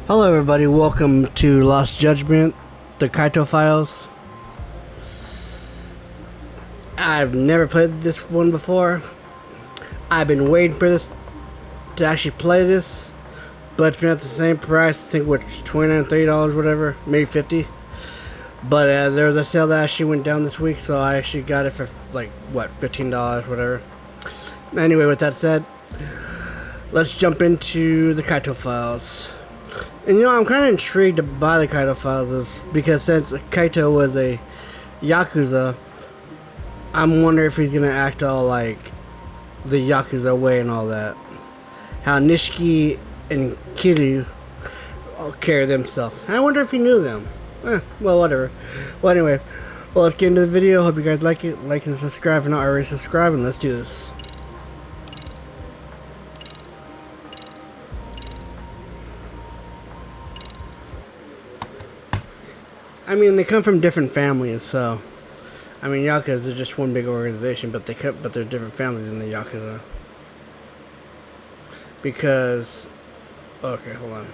Hello, everybody. Welcome to Lost Judgment, the Kaito Files. I've never played this one before. I've been waiting for this to actually play this, but it's been at the same price. I think what's $29, $30, whatever, maybe 50. But there was a sale that actually went down this week, so I actually got it for like what, $15, whatever. Anyway, with that said, let's jump into the Kaito Files. And I'm kind of intrigued to buy the Kaito Files because since Kaito was a Yakuza, I'm wondering if he's gonna act all like the Yakuza way and all that. How Nishiki and Kiryu all carry themselves. I wonder if he knew them. Well, whatever. Well, anyway, let's get into the video. Hope you guys like it. Like and subscribe if you're not already subscribed, and let's do this. I mean, they come from different families, so I mean, Yakuza is just one big organization, but they're different families in the Yakuza. Because, okay, hold on.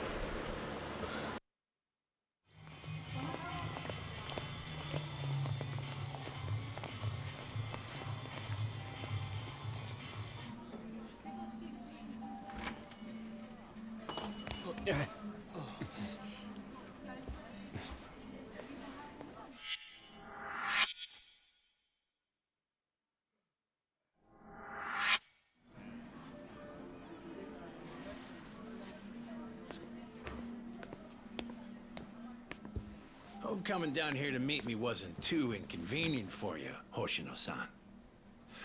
Hope coming down here to meet me wasn't too inconvenient for you, Hoshino-san.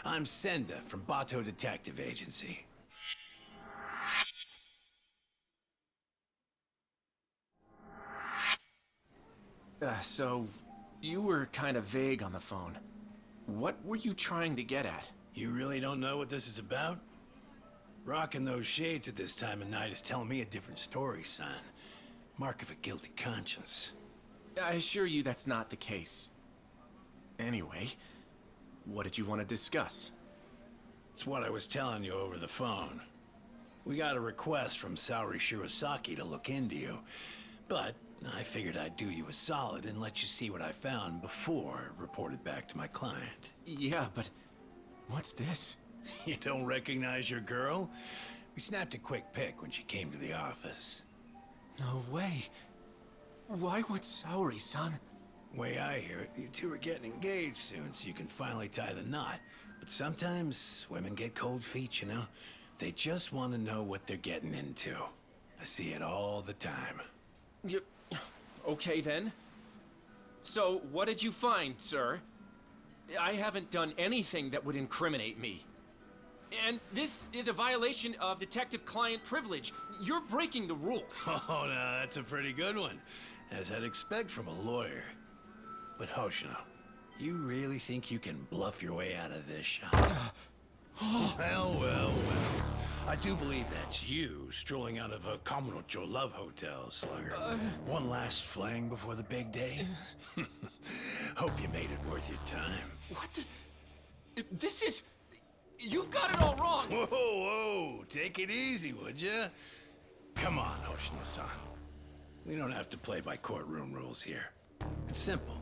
I'm Senda from Bato Detective Agency. So, you were kind of vague on the phone. What were you trying to get at? You really don't know what this is about? Rocking those shades at this time of night is telling me a different story, son. Mark of a guilty conscience. I assure you that's not the case. Anyway, what did you want to discuss? It's what I was telling you over the phone. We got a request from Saori Shirosaki to look into you, but I figured I'd do you a solid and let you see what I found before I reported back to my client. Yeah, but what's this? You don't recognize your girl? We snapped a quick pic when she came to the office. No way. Why would Saori-san? Way I hear it, you two are getting engaged soon so you can finally tie the knot. But sometimes women get cold feet, you know? They just want to know what they're getting into. I see it all the time. Okay then. So, what did you find, sir? I haven't done anything that would incriminate me. And this is a violation of detective-client privilege. You're breaking the rules. Oh, no, that's a pretty good one, as I'd expect from a lawyer. But Hoshino, you really think you can bluff your way out of this shop? Well. I do believe that's you strolling out of a Kamurocho love hotel, Slugger. One last fling before the big day? Hope you made it worth your time. What the... This is... You've got it all wrong! Whoa, take it easy, would ya? Come on, Hoshino-san. We don't have to play by courtroom rules here. It's simple.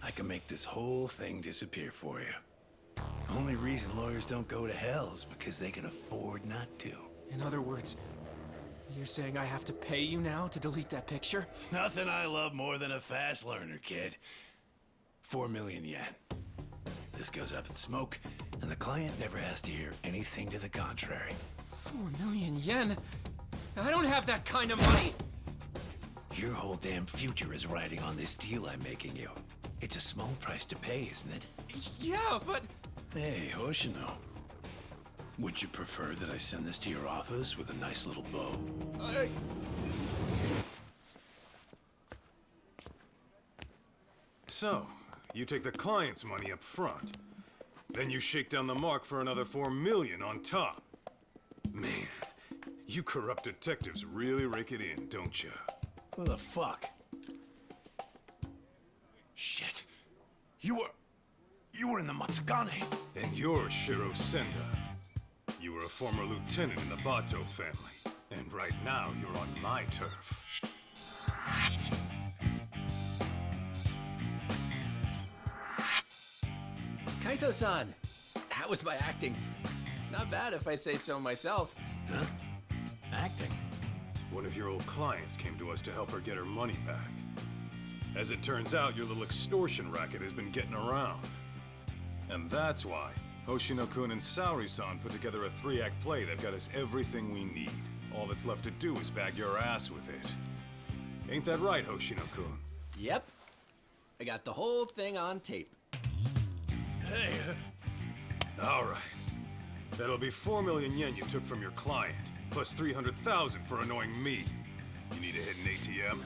I can make this whole thing disappear for you. Only reason lawyers don't go to hell is because they can afford not to. In other words, you're saying I have to pay you now to delete that picture? Nothing I love more than a fast learner, kid. 4 million yen. This goes up in smoke, and the client never has to hear anything to the contrary. 4 million yen? I don't have that kind of money! Your whole damn future is riding on this deal I'm making you. It's a small price to pay, isn't it? Yeah, but... Hey, Hoshino. Would you prefer that I send this to your office with a nice little bow? So, you take the client's money up front. Then you shake down the mark for another 4 million on top. Man, you corrupt detectives really rake it in, don't you? Who the fuck? Shit. You were in the Matsugane. And you're Shiro Senda. You were a former lieutenant in the Bato family. And right now, you're on my turf. Kaito-san! That was my acting. Not bad if I say so myself. Huh? Acting? One of your old clients came to us to help her get her money back. As it turns out, your little extortion racket has been getting around. And that's why Hoshino-kun and Saori-san put together a 3-act play that got us everything we need. All that's left to do is bag your ass with it. Ain't that right, Hoshino-kun? Yep. I got the whole thing on tape. Hey, All right. That'll be 4 million yen you took from your client, plus 300,000 for annoying me. You need to hit an ATM?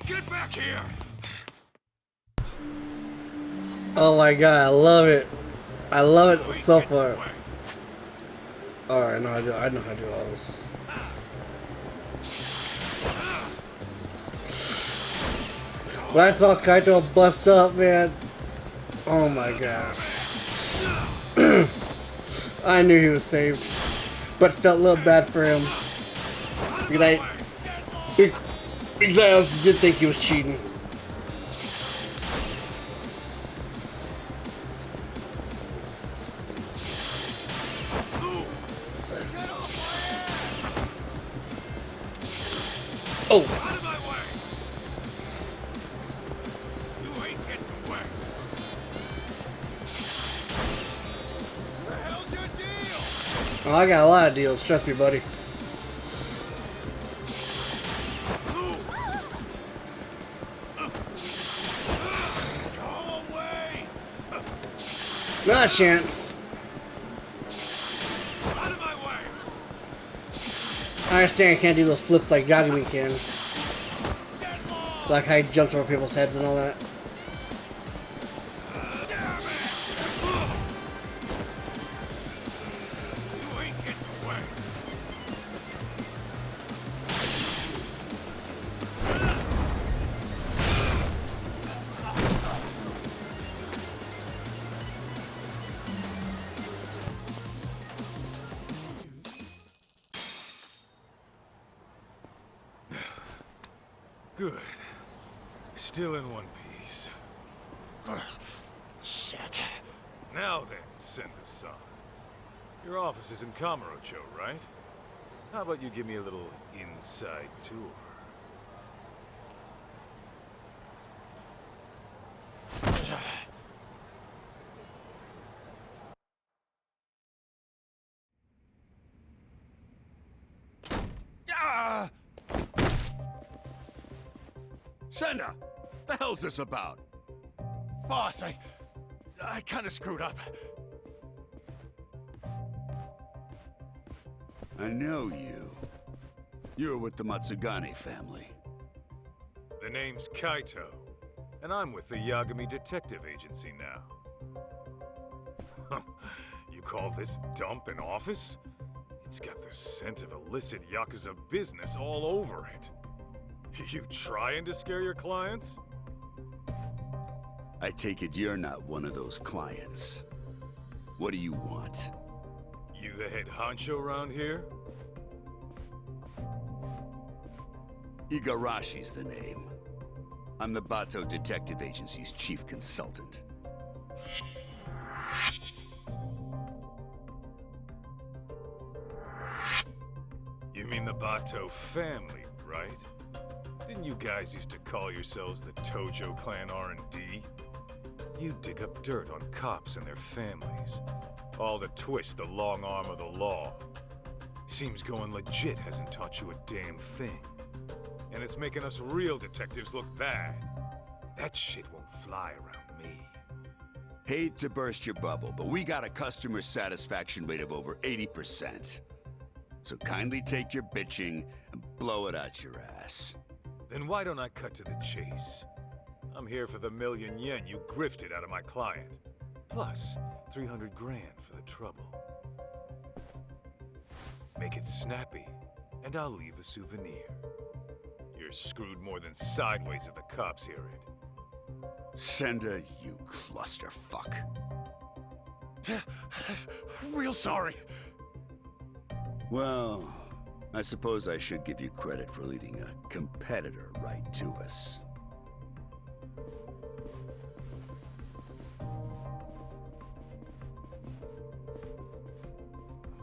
Get back here! Oh my god, I love it. I love it so far. Alright, I know how to do all this. When I saw Kaito bust up, man. Oh my god. I knew he was saved. But felt a little bad for him. Because I also did think he was cheating. Oh! Out of my way! You ain't getting away! What the hell's your deal? Oh, I got a lot of deals, trust me, buddy. Go away! Not a chance. Out of my way! I understand I can't do those flips like Yagami can. Like how he jumps over people's heads and all that. You ain't getting away! Good. Still in one piece. shit. Now then, Senda-san. Your office is in Kamurocho, right? How about you give me a little inside tour? Ah! Senda! The hell's this about? Boss, I kind of screwed up. I know you. You're with the Matsugane family. The name's Kaito, and I'm with the Yagami Detective Agency now. You call this dump an office? It's got the scent of illicit Yakuza business all over it. You trying to scare your clients? I take it you're not one of those clients. What do you want? You the head honcho around here? Igarashi's the name. I'm the Bato Detective Agency's chief consultant. You mean the Bato family, right? Didn't you guys used to call yourselves the Tojo Clan R&D? You dig up dirt on cops and their families. All to twist the long arm of the law. Seems going legit hasn't taught you a damn thing. And it's making us real detectives look bad. That shit won't fly around me. Hate to burst your bubble, but we got a customer satisfaction rate of over 80%. So kindly take your bitching and blow it out your ass. Then why don't I cut to the chase? I'm here for the million yen you grifted out of my client. Plus, 300 grand for the trouble. Make it snappy, and I'll leave a souvenir. You're screwed more than sideways if the cops hear it. Senda, you clusterfuck. Real sorry. Well, I suppose I should give you credit for leading a competitor right to us.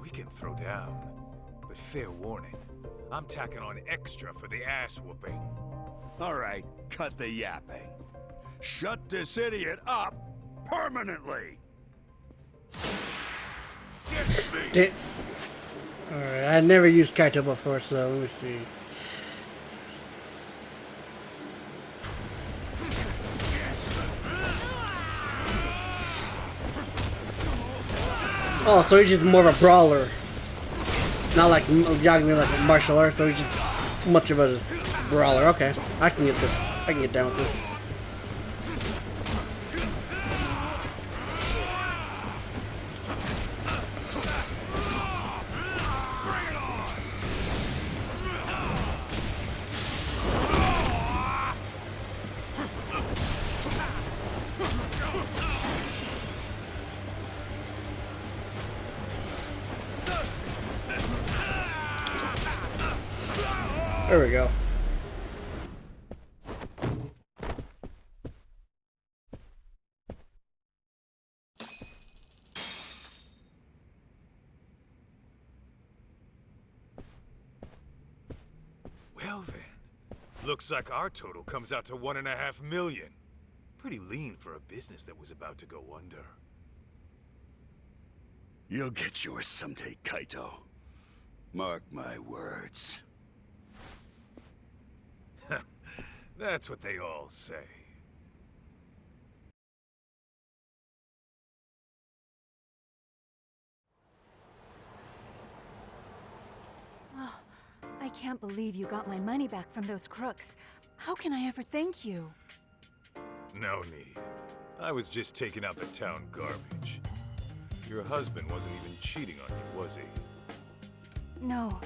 We can throw down, but fair warning. I'm tacking on extra for the ass whooping. All right, cut the yapping. Shut this idiot up permanently! Alright, I never used Kaito before, so let me see. Oh, so he's just more of a brawler. Not like Yagami, like a martial arts, so he's just much of a brawler. Okay, I can get this. I can get down with this. There we go. Well then, looks like our total comes out to 1.5 million. Pretty lean for a business that was about to go under. You'll get yours someday, Kaito. Mark my words. That's what they all say. Oh, I can't believe you got my money back from those crooks. How can I ever thank you? No need. I was just taking out the town garbage. Your husband wasn't even cheating on you, was he? No,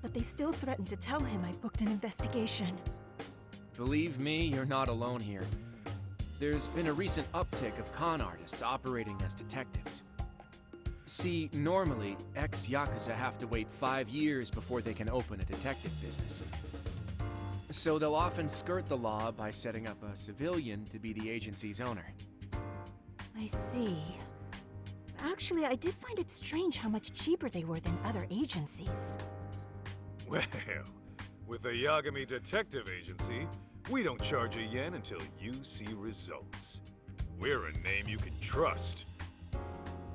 but they still threatened to tell him I booked an investigation. Believe me, you're not alone here. There's been a recent uptick of con artists operating as detectives. See, normally, ex-Yakuza have to wait 5 years before they can open a detective business. So they'll often skirt the law by setting up a civilian to be the agency's owner. I see. Actually, I did find it strange how much cheaper they were than other agencies. Well, with the Yagami Detective Agency, we don't charge a yen until you see results. We're a name you can trust.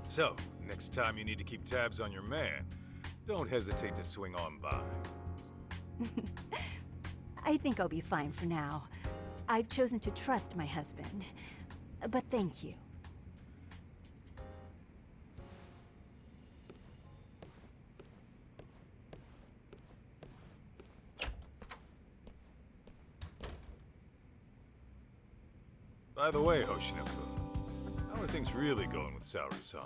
So, next time you need to keep tabs on your man, don't hesitate to swing on by. I think I'll be fine for now. I've chosen to trust my husband. But thank you. By the way, Hoshinoku, how are things really going with Saori-san?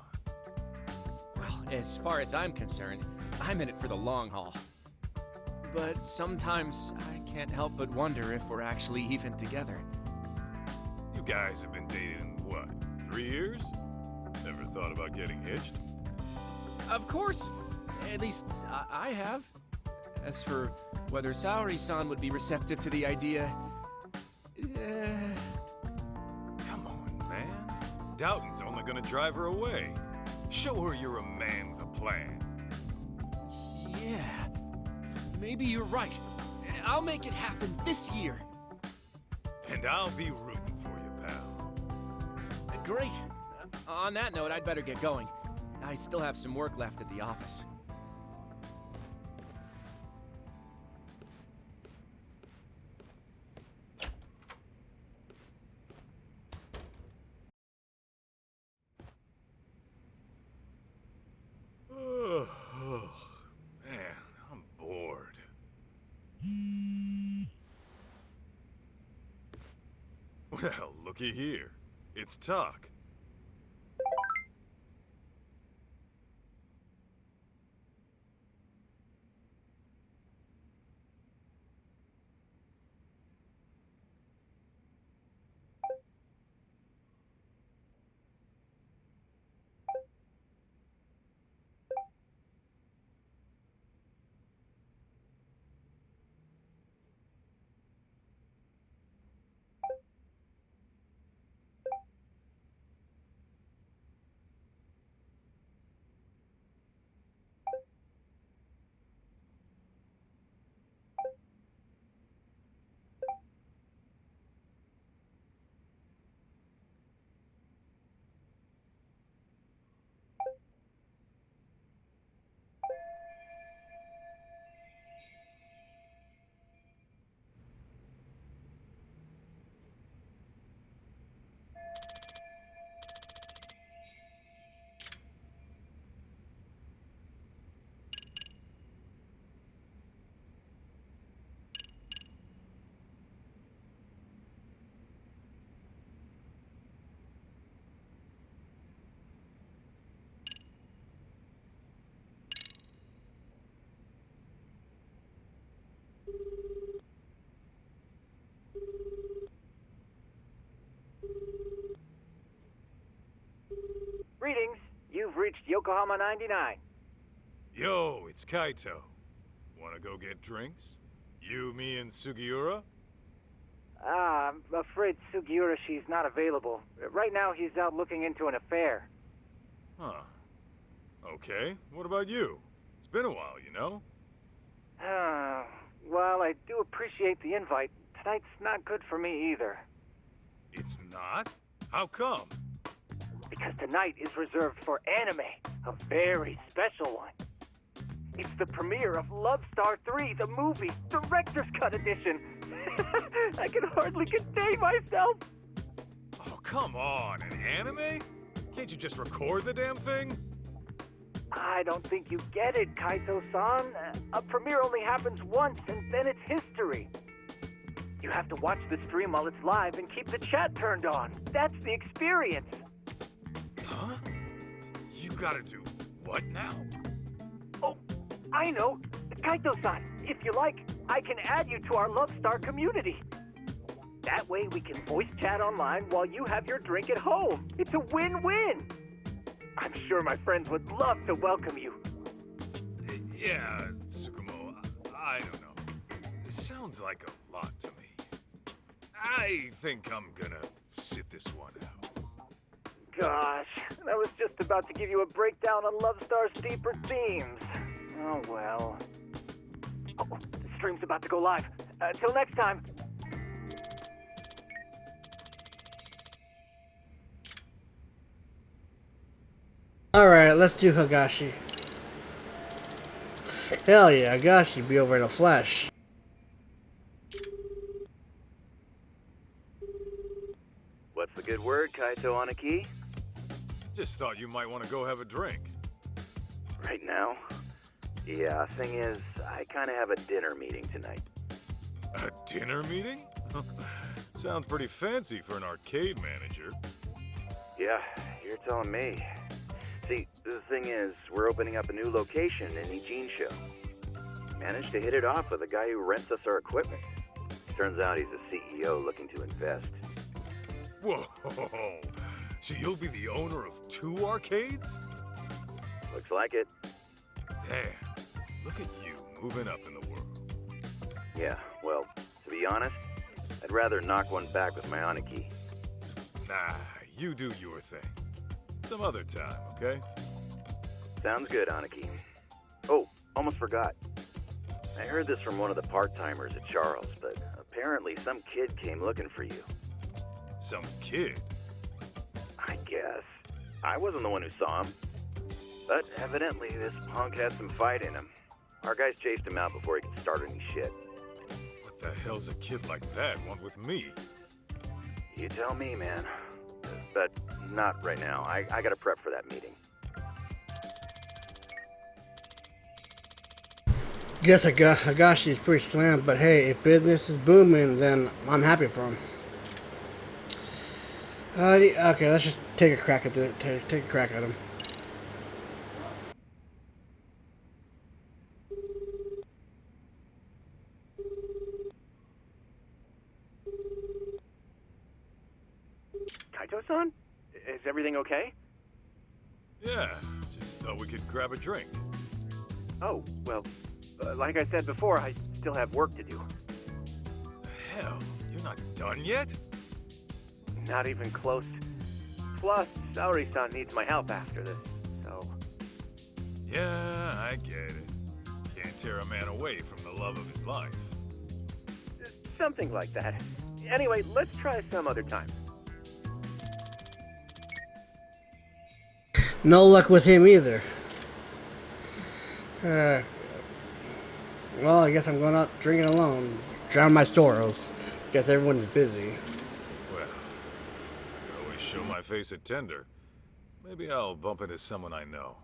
Well, as far as I'm concerned, I'm in it for the long haul. But sometimes I can't help but wonder if we're actually even together. You guys have been dating, what, 3 years? Never thought about getting hitched? Of course! At least, I have. As for whether Saori-san would be receptive to the idea... Come on, man. Doughton's only gonna drive her away. Show her you're a man with a plan. Yeah. Maybe you're right. I'll make it happen this year. And I'll be rooting for you, pal. Great. On that note, I'd better get going. I still have some work left at the office. Man, I'm bored. Well, looky here. It's talk. reached Yokohama 99. Yo, it's Kaito. Wanna go get drinks? You, me, and Sugiura? I'm afraid Sugiura, she's not available. Right now, he's out looking into an affair. Huh. Okay, what about you? It's been a while, you know? Well, I do appreciate the invite. Tonight's not good for me either. It's not? How come? Because tonight is reserved for anime, a very special one. It's the premiere of Love Star 3, the movie, Director's Cut Edition. I can hardly contain myself. Oh, come on, an anime? Can't you just record the damn thing? I don't think you get it, Kaito-san. A premiere only happens once, and then it's history. You have to watch the stream while it's live and keep the chat turned on. That's the experience. Huh? You gotta do what now? Oh, I know. Kaito-san, if you like, I can add you to our Love Star community. That way we can voice chat online while you have your drink at home. It's a win-win. I'm sure my friends would love to welcome you. Yeah, Tsukumo, I don't know. It sounds like a lot to me. I think I'm gonna sit this one out. Gosh, I was just about to give you a breakdown on Love Star's deeper themes. Oh well. Oh, the stream's about to go live. Until next time. Alright, let's do Higashi. Hell yeah, Higashi be over in a flash. What's the good word, Kaito Aniki? Just thought you might want to go have a drink. Right now? Yeah, thing is, I kinda have a dinner meeting tonight. A dinner meeting? Sounds pretty fancy for an arcade manager. Yeah, you're telling me. See, the thing is, we're opening up a new location in Ijincho. Managed to hit it off with a guy who rents us our equipment. Turns out he's a CEO looking to invest. Whoa! So you'll be the owner of 2 arcades? Looks like it. Damn, look at you moving up in the world. Yeah, well, to be honest, I'd rather knock one back with my Aniki. Nah, you do your thing. Some other time, okay? Sounds good, Aniki. Oh, almost forgot. I heard this from one of the part-timers at Charles, but apparently some kid came looking for you. Some kid? I guess. I wasn't the one who saw him. But evidently this punk had some fight in him. Our guys chased him out before he could start any shit. What the hell's a kid like that want with me? You tell me, man. But not right now. I gotta prep for that meeting. Guess Higashi's pretty slammed, but hey, if business is booming, then I'm happy for him. Okay, let's just take a crack at take a crack at him. Kaito-san? Is everything okay? Yeah, just thought we could grab a drink. Oh, well, like I said before, I still have work to do. Hell, you're not done yet? Not even close. Plus, Saori-san needs my help after this, so... Yeah, I get it. Can't tear a man away from the love of his life. Something like that. Anyway, let's try some other time. No luck with him either. Well, I guess I'm going out drinking alone. Drown my sorrows. Guess everyone's busy. Well, I always show my face at Tender. Maybe I'll bump into someone I know.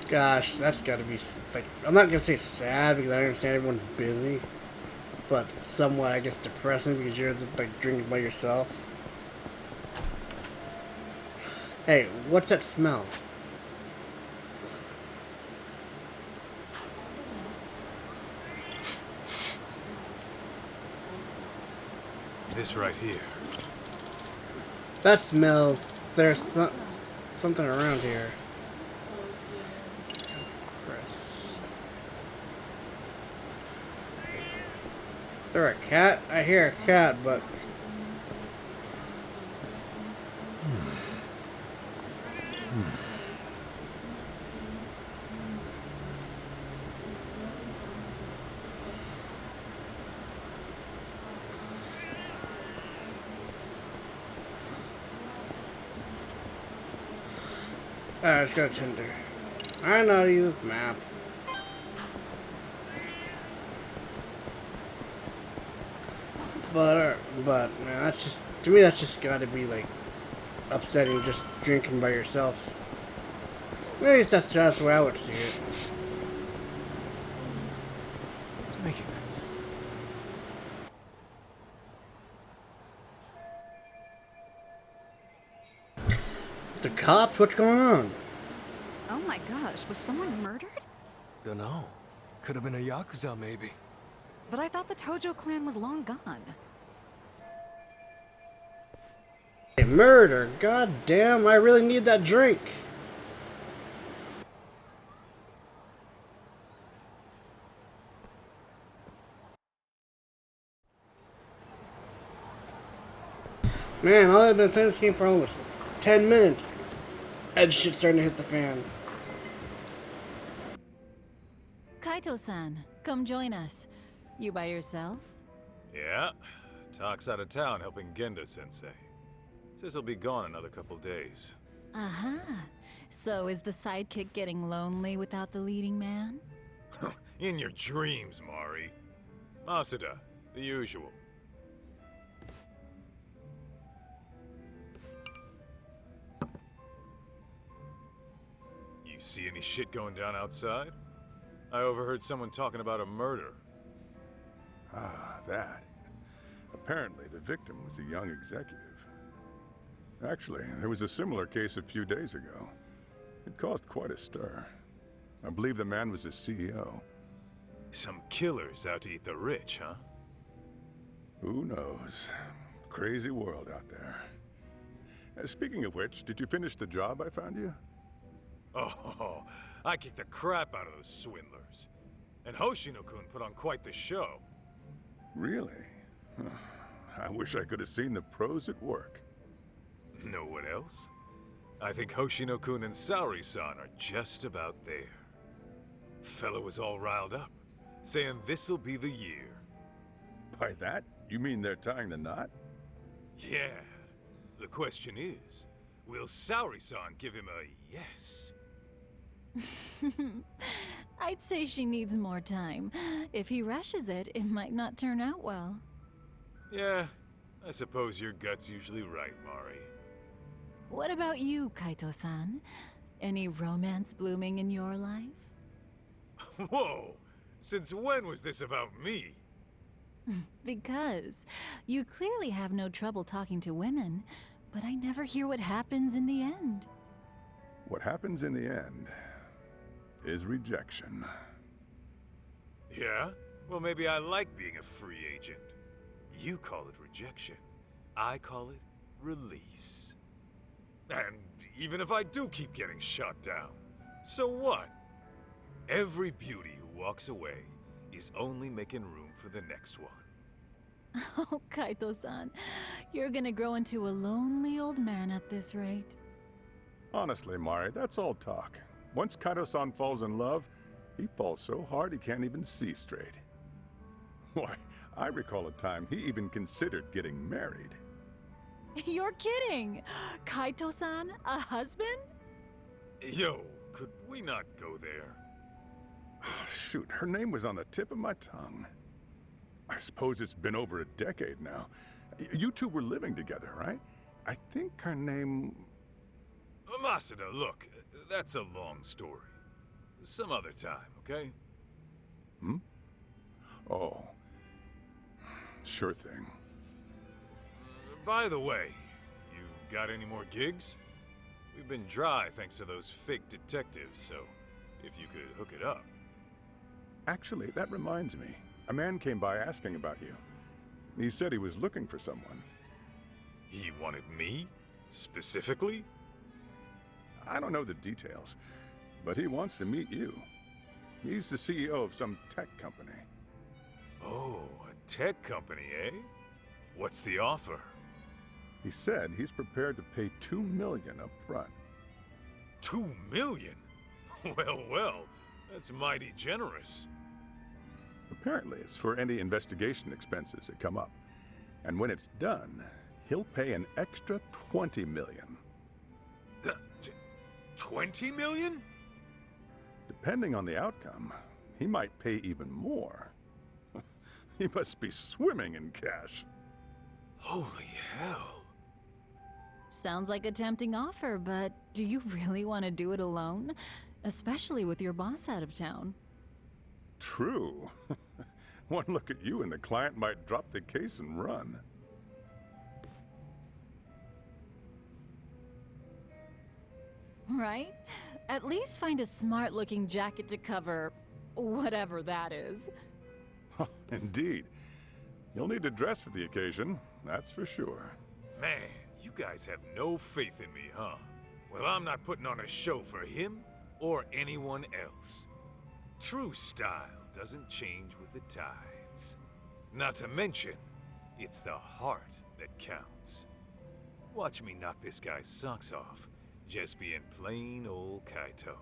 Gosh, that's gotta be, like, I'm not gonna say sad because I understand everyone's busy, but somewhat, I guess, depressing because you're just, like, drinking by yourself. Hey, what's that smell? This right here. That smells. There's something around here. Is there a cat? I hear a cat, but... Alright, let's go to Tinder. I know how to use this map. But man, that's just, to me, that's just gotta be like upsetting, just drinking by yourself. At least that's the way I would see it. Let's make it. The cops? What's going on? Oh my gosh, was someone murdered? Dunno. Could have been a Yakuza, maybe. But I thought the Tojo clan was long gone. A murder? God damn, I really need that drink. Man, all I've been playing this game for almost 10 minutes. And shit's starting to hit the fan. Kaito-san, come join us. You by yourself? Yeah. Talk's out of town helping Genda-sensei. Says he'll be gone another couple days. Aha. So is the sidekick getting lonely without the leading man? In your dreams, Mari. Masuda, the usual. You see any shit going down outside? I overheard someone talking about a murder. Ah, that. Apparently, the victim was a young executive. Actually, there was a similar case a few days ago. It caused quite a stir. I believe the man was a CEO. Some killers out to eat the rich, huh? Who knows? Crazy world out there. Speaking of which, did you finish the job I found you? Oh, I kicked the crap out of those swindlers. And Hoshino-kun put on quite the show. Really? I wish I could have seen the pros at work. Know what else? I think Hoshino-kun and Saori-san are just about there. Fella was all riled up, saying this'll be the year. By that, you mean they're tying the knot? Yeah. The question is, will Saori-san give him a yes? I'd say she needs more time. If he rushes it, it might not turn out well. Yeah, I suppose your gut's usually right, Mari. What about you, Kaito-san? Any romance blooming in your life? Whoa! Since when was this about me? Because you clearly have no trouble talking to women, but I never hear what happens in the end. What happens in the end is rejection. Yeah? Well, maybe I like being a free agent. You call it rejection. I call it release. And even if I do keep getting shot down, so what? Every beauty who walks away is only making room for the next one. Oh, Kaito-san, you're gonna grow into a lonely old man at this rate. Honestly, Mari, that's all talk. Once Kaito-san falls in love, he falls so hard he can't even see straight. Why, I recall a time he even considered getting married. You're kidding! Kaito-san, a husband? Yo, could we not go there? Shoot, her name was on the tip of my tongue. I suppose it's been over a decade now. You two were living together, right? I think her name... Masuda, look, that's a long story. Some other time, okay? Hmm? Oh. Sure thing. By the way, you got any more gigs? We've been dry thanks to those fake detectives, so if you could hook it up. Actually, that reminds me. A man came by asking about you. He said he was looking for someone. He wanted me? Specifically? I don't know the details, but he wants to meet you. He's the CEO of some tech company. Oh, a tech company, eh? What's the offer? He said he's prepared to pay $2 million up front. $2 million? Well, well, that's mighty generous. Apparently, it's for any investigation expenses that come up. And when it's done, he'll pay an extra $20 million. 20 million? Depending on the outcome, he might pay even more. He must be swimming in cash. Holy hell. Sounds like a tempting offer, but do you really want to do it alone? Especially with your boss out of town. True. One look at you and the client might drop the case and run. Right? At least find a smart-looking jacket to cover whatever that is. Indeed. You'll need to dress for the occasion, that's for sure. Man, you guys have no faith in me, huh? Well, I'm not putting on a show for him or anyone else. True style doesn't change with the tides. Not to mention, it's the heart that counts. Watch me knock this guy's socks off, just being plain old Kaito.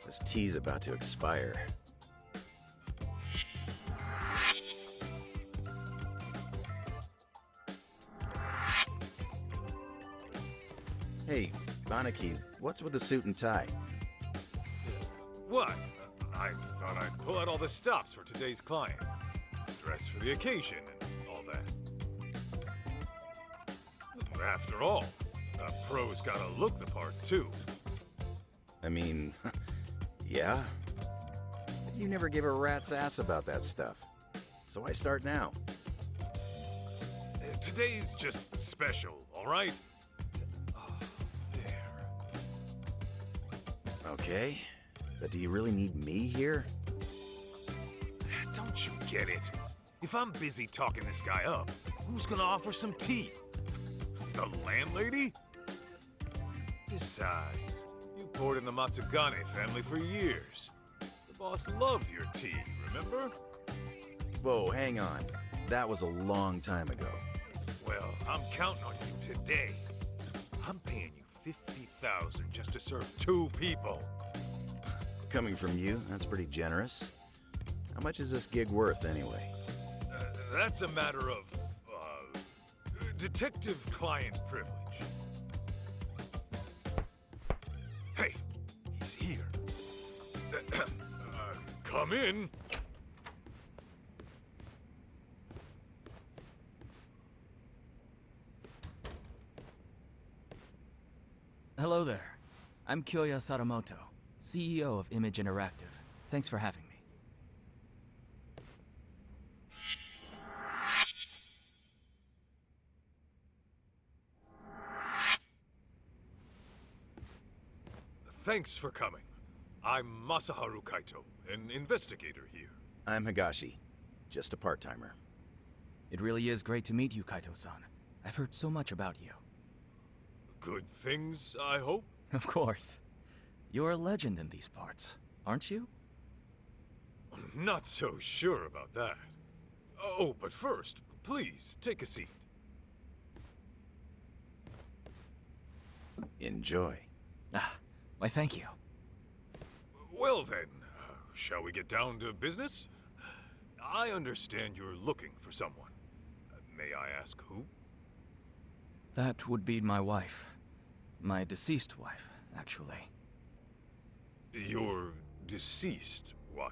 This tea's about to expire. Hey, Banaki, what's with the suit and tie? What? I thought I'd pull out all the stops for today's client. Dress for the occasion and all that. After all, a pro's gotta look the part, too. I mean, yeah. You never give a rat's ass about that stuff. So I start now. Today's just special, all right? Oh, there. Okay, but do you really need me here? Don't you get it? If I'm busy talking this guy up, who's gonna offer some tea? The landlady? Besides, you poured in the Matsugane family for years. The boss loved your tea, remember? Whoa, hang on. That was a long time ago. Well, I'm counting on you today. I'm paying you 50,000 just to serve 2 people. Coming from you, that's pretty generous. How much is this gig worth, anyway? That's a matter of, detective-client privilege. Hey, he's here. Come in. Hello there. I'm Kyoya Sadamoto, CEO of Image Interactive. Thanks for having me. Thanks for coming. I'm Masaharu Kaito, an investigator here. I'm Higashi, just a part-timer. It really is great to meet you, Kaito-san. I've heard so much about you. Good things, I hope? Of course. You're a legend in these parts, aren't you? I'm not so sure about that. Oh, but first, please, take a seat. Enjoy. Ah, why thank you. Well then, shall we get down to business? I understand you're looking for someone. May I ask who? That would be my wife. My deceased wife, actually. Your deceased wife.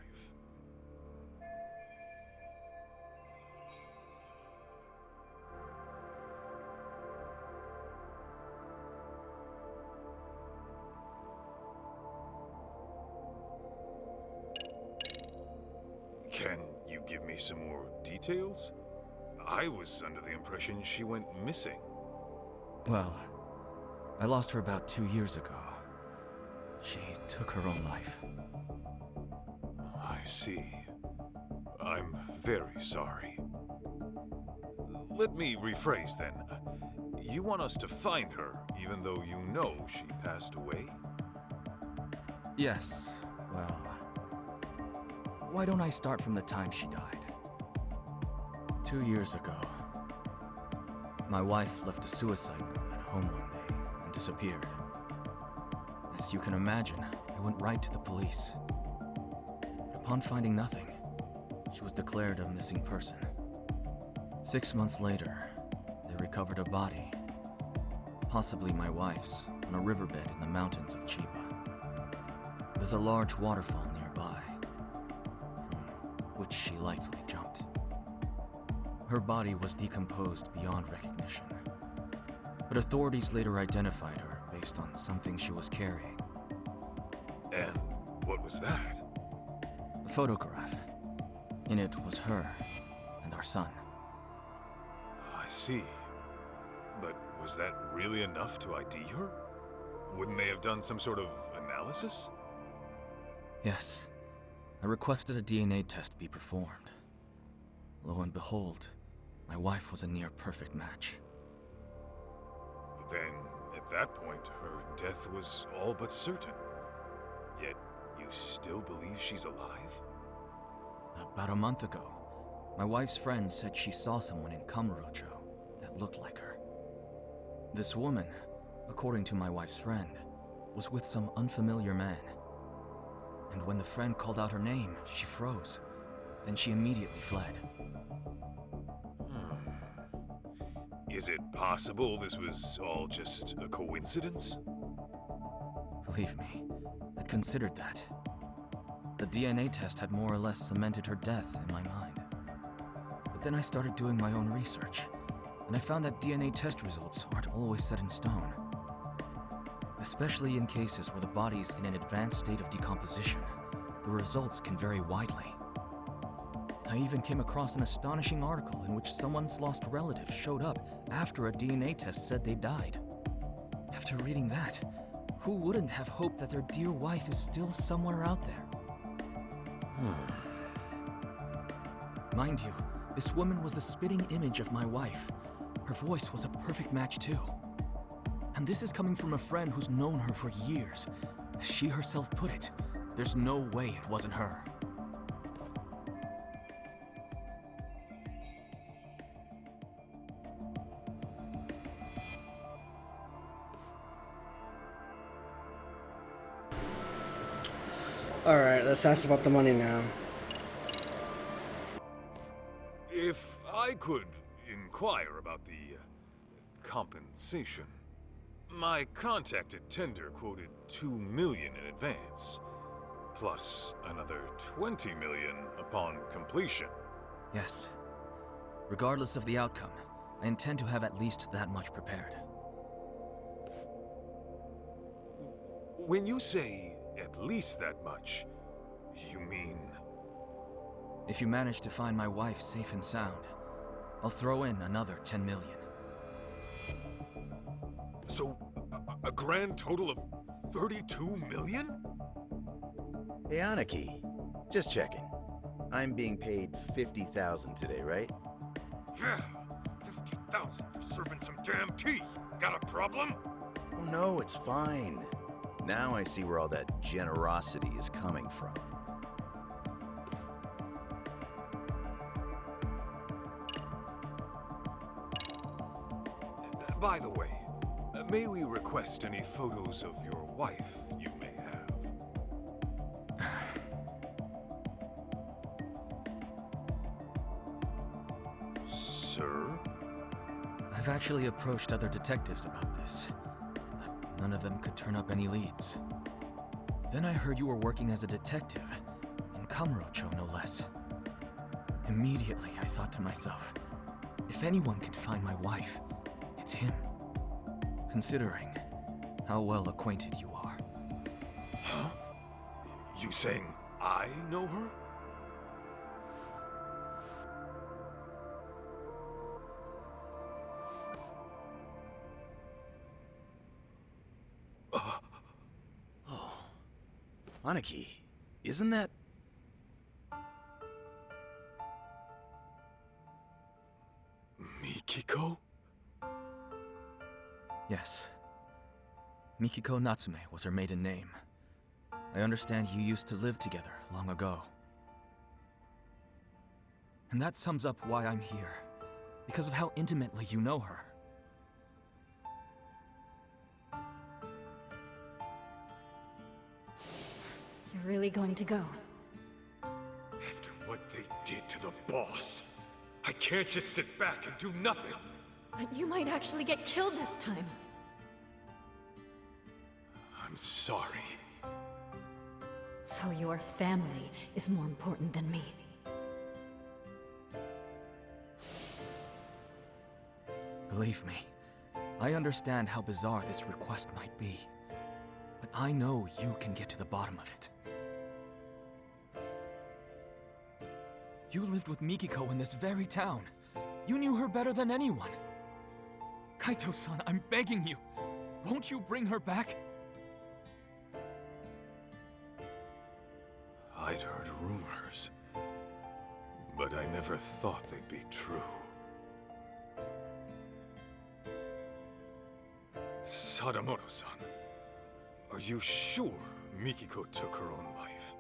Can you give me some more details? I was under the impression she went missing. Well, I lost her about 2 years ago. She took her own life. I see. I'm very sorry. Let me rephrase then. You want us to find her, even though you know she passed away? Yes, well... Why don't I start from the time she died? 2 years ago, my wife left a suicide note at home one day and disappeared. As you can imagine, I went right to the police. But upon finding nothing, she was declared a missing person. 6 months later, they recovered a body, possibly my wife's, on a riverbed in the mountains of Chiba. There's a large waterfall nearby, from which she likely jumped. Her body was decomposed beyond recognition, but authorities later identified her based on something she was carrying. And what was that? A photograph. In it was her and our son. I see. But was that really enough to ID her? Wouldn't they have done some sort of analysis? Yes. I requested a DNA test be performed. Lo and behold, my wife was a near-perfect match. Then, at that point, her death was all but certain. Yet, you still believe she's alive? About a month ago, my wife's friend said she saw someone in Kamurocho that looked like her. This woman, according to my wife's friend, was with some unfamiliar man. And when the friend called out her name, she froze. Then she immediately fled. Is it possible this was all just a coincidence? Believe me, I'd considered that. The DNA test had more or less cemented her death in my mind. But then I started doing my own research, and I found that DNA test results aren't always set in stone. Especially in cases where the body's in an advanced state of decomposition, the results can vary widely. I even came across an astonishing article in which someone's lost relative showed up after a DNA test said they died. After reading that, who wouldn't have hoped that their dear wife is still somewhere out there? Mind you, this woman was the spitting image of my wife. Her voice was a perfect match too. And this is coming from a friend who's known her for years. As she herself put it, there's no way it wasn't her. Alright, let's ask about the money now. If I could inquire about the compensation. My contact at Tender quoted $2 million in advance, plus another $20 million upon completion. Yes. Regardless of the outcome, I intend to have at least that much prepared. When you say at least that much, you mean... If you manage to find my wife safe and sound, I'll throw in another 10 million. So, a grand total of 32 million? Hey, Aniki. Just checking. I'm being paid 50,000 today, right? Yeah, 50,000 for serving some damn tea. Got a problem? Oh no, it's fine. Now I see where all that generosity is coming from. By the way, may we request any photos of your wife you may have? Sir? I've actually approached other detectives about this. none of them could turn up any leads. Then I heard you were working as a detective, in Kamurocho no less. Immediately, I thought to myself, if anyone can find my wife, it's him. Considering how well acquainted you are. Huh? You saying I know her? Aniki, isn't that... Mikiko? Yes. Mikiko Natsume was her maiden name. I understand you used to live together long ago. And that sums up why I'm here. Because of how intimately you know her. You're really going to go? After what they did to the boss, I can't just sit back and do nothing. But you might actually get killed this time. I'm sorry. So your family is more important than me. Believe me, I understand how bizarre this request might be. But I know you can get to the bottom of it. You lived with Mikiko in this very town. You knew her better than anyone. Kaito-san, I'm begging you. Won't you bring her back? I'd heard rumors, but I never thought they'd be true. Sadamoto-san, are you sure Mikiko took her own life?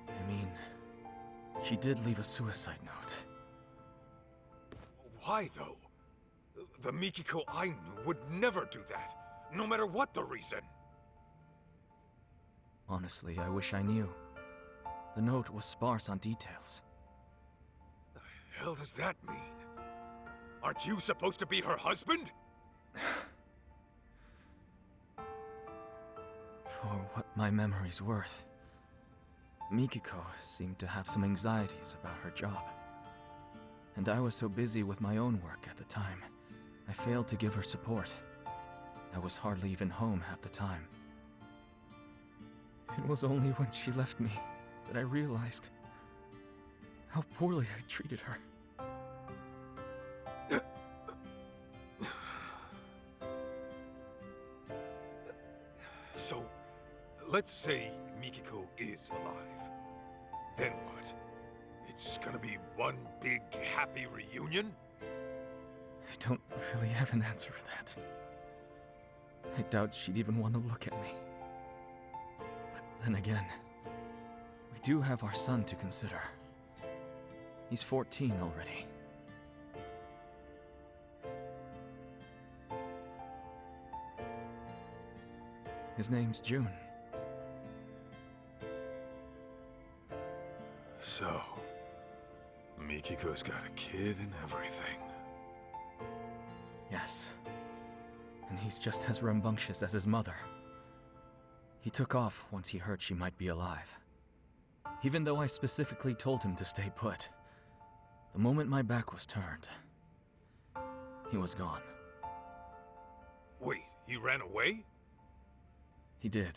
I mean, she did leave a suicide note. Why, though? The Mikiko I knew would never do that, no matter what the reason. Honestly, I wish I knew. The note was sparse on details. The hell does that mean? Aren't you supposed to be her husband? For what my memory's worth, Mikiko seemed to have some anxieties about her job. And I was so busy with my own work at the time, I failed to give her support. I was hardly even home half the time. It was only when she left me that I realized how poorly I treated her. So, let's say Mikiko is alive. Then what? It's gonna be one big happy reunion? I don't really have an answer for that. I doubt she'd even want to look at me. But then again, we do have our son to consider. He's 14 already. His name's June. So, Mikiko's got a kid and everything. Yes. And he's just as rambunctious as his mother. He took off once he heard she might be alive. Even though I specifically told him to stay put. The moment my back was turned, he was gone. Wait, he ran away? He did.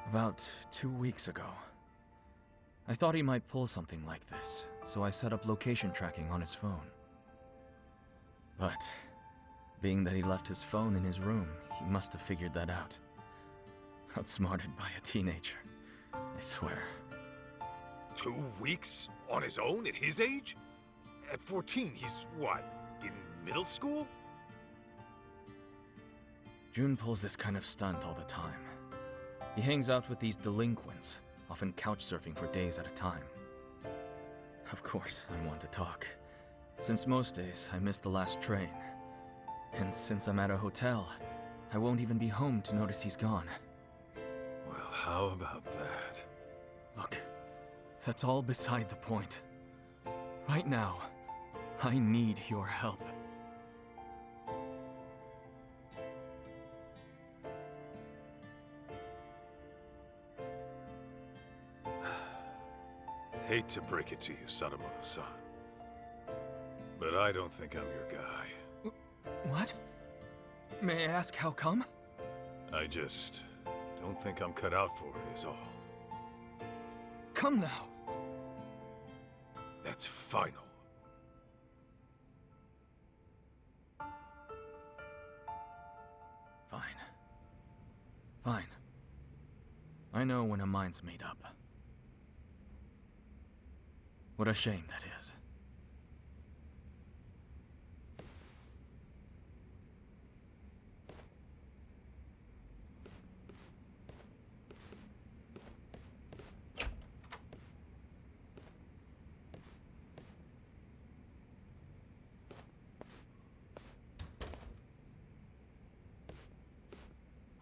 About 2 weeks ago. I thought he might pull something like this, so I set up location tracking on his phone. But, being that he left his phone in his room, he must have figured that out. Outsmarted by a teenager, I swear. 2 weeks? On his own at his age? At 14, he's what, in middle school? June pulls this kind of stunt all the time. He hangs out with these delinquents, often couch surfing for days at a time. Of course, I want to talk. Since most days, I miss the last train. And since I'm at a hotel, I won't even be home to notice he's gone. Well, how about that? Look, that's all beside the point. Right now, I need your help. Hate to break it to you, Sadamoto-san, but I don't think I'm your guy. What? May I ask how come? I just don't think I'm cut out for it, is all. Come now. That's final. Fine. Fine. I know when a mind's made up. What a shame that is.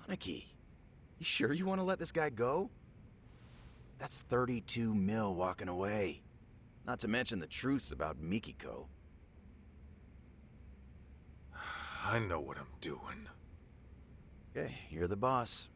Aniki, you sure you want to let this guy go? That's 32 mil walking away. Not to mention the truth about Mikiko. I know what I'm doing. Okay, you're the boss.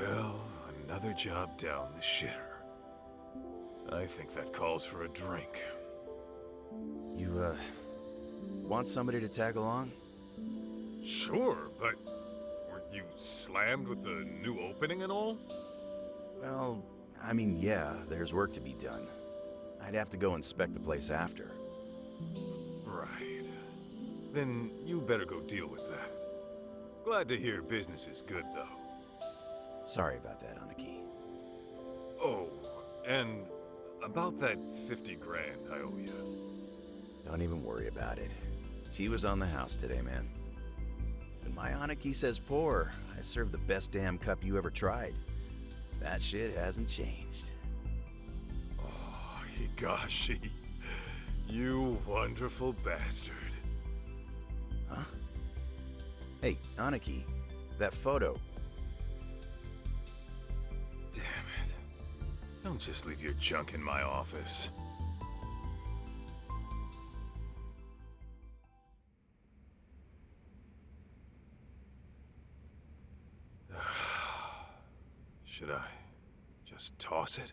Well, another job down the shitter. I think that calls for a drink. You, want somebody to tag along? Sure, but weren't you slammed with the new opening and all? Well, I mean, yeah, there's work to be done. I'd have to go inspect the place after. Right. Then you better go deal with that. Glad to hear business is good, though. Sorry about that, Aniki. Oh, and about that 50 grand I owe you. Don't even worry about it. Tea was on the house today, man. When my Aniki says pour, I serve the best damn cup you ever tried. That shit hasn't changed. Oh, Higashi. You wonderful bastard. Huh? Hey, Aniki, that photo. Damn it. Don't just leave your junk in my office. Should I just toss it?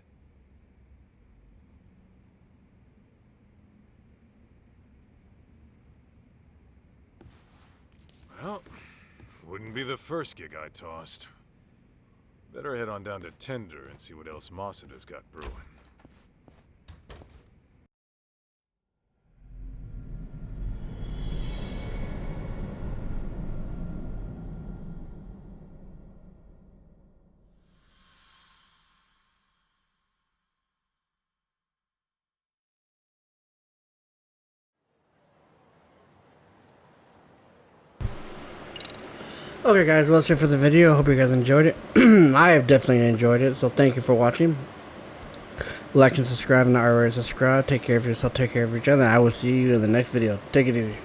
Well, wouldn't be the first gig I tossed. Better head on down to Tender and see what else Masuda's got brewing. Okay guys, well that's it for the video. I hope you guys enjoyed it. I have definitely enjoyed it, so thank you for watching. Like and subscribe, and not already subscribe. Take care of yourself, take care of each other. I will see you in the next video. Take it easy.